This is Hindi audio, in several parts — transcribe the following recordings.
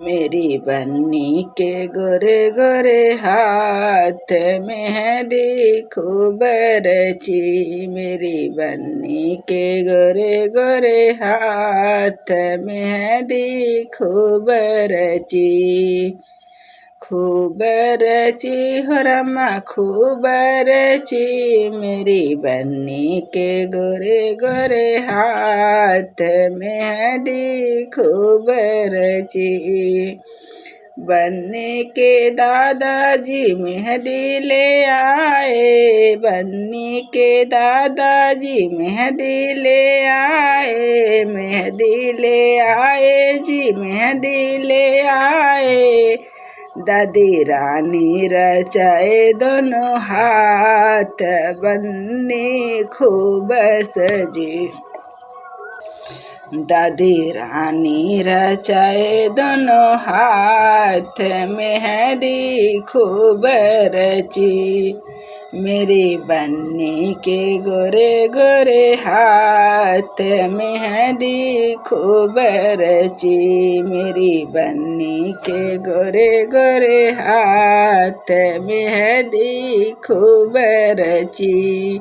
मेरी बन्नी के गोरे गोरे हाथ मेहंदी खूब रची। मेरी बन्नी के गोरे गोरे हाथ मेहंदी खूब रची। खूब रची हो रमा खूब रची। मेरी बन्नी के गोरे गोरे हाथ मेहंदी खूब रची। बन्नी के दादाजी मेहंदी ले आए। बन्नी के दादाजी मेहंदी ले आए। मेहंदी ले आए जी मेहंदी ले आए। दादी रानी रचाए दोनों हाथ बन्नी खूब सजी। दादी रानी रचाए दोनों हाथ मेहंदी खूब रची। मेरी बन्नी के गोरे गोरे हाथ मेहंदी खूब रची। मेरी बन्नी के गोरे गोरे हाथ मेहंदी खूब रची।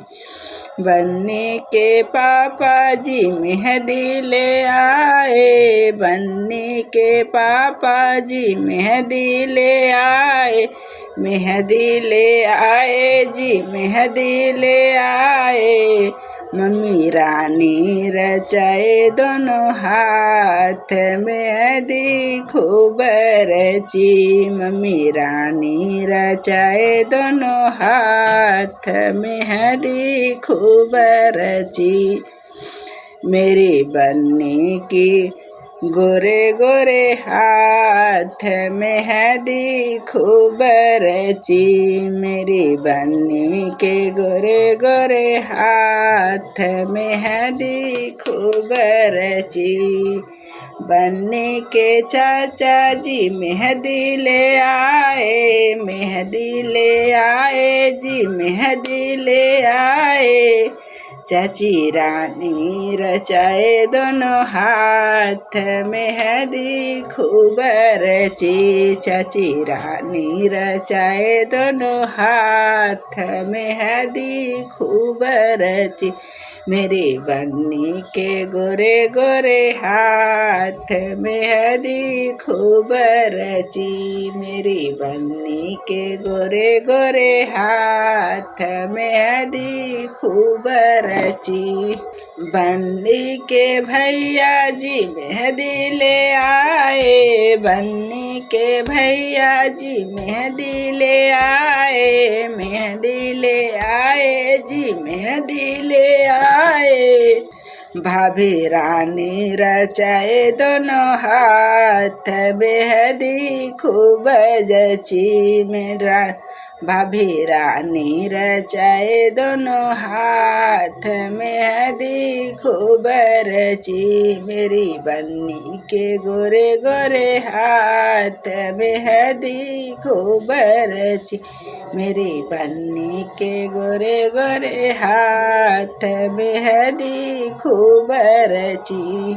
बन्नी के पापा जी मेहंदी ले आए। बन्नी के पापा जी मेहंदी ले आए। मेहंदी ले आए जी मेहंदी ले आए। मम्मी रानी रचाए दोनों हाथ मेहंदी खूब रची। मम्मी रानी रचाए दोनों हाथ मेहंदी खूब रची। मेरी बन्नी की गोरे गोरे हाथ मेहंदी खूब रची। मेरी बन्नी के गोरे गोरे हाथ मेहंदी खूब रची। बन्नी के चाचा जी मेहंदी ले आए। मेहंदी ले आए जी मेहंदी ले आए। चाची रानी रचाए दोनों हाथ मेहंदी खूब रची। चाची रानी रचाए दोनों हाथ मेहंदी खूब रची। मेरी बन्नी के गोरे गोरे हाथ मेहंदी खूब रची। मेरी बन्नी के गोरे गोरे हाथ मेहंदी खूब रची। बन्नी के भैया जी मेहंदी ले आए। बन्नी के भैया जी मेहंदी ले आए। मेहंदी ले आए जी मेहंदी ले आए। भाभी रानी रचाए दोनों हाथ मेहंदी खूब जची। मेरा भाभी रानी रचाए दोनों हाथ मेहंदी खूब रची। मेरी बन्नी के गोरे गोरे हाथ मेहंदी खूब रची। मेरी बन्नी के गोरे गोरे हाथ मेहंदी खूब रची।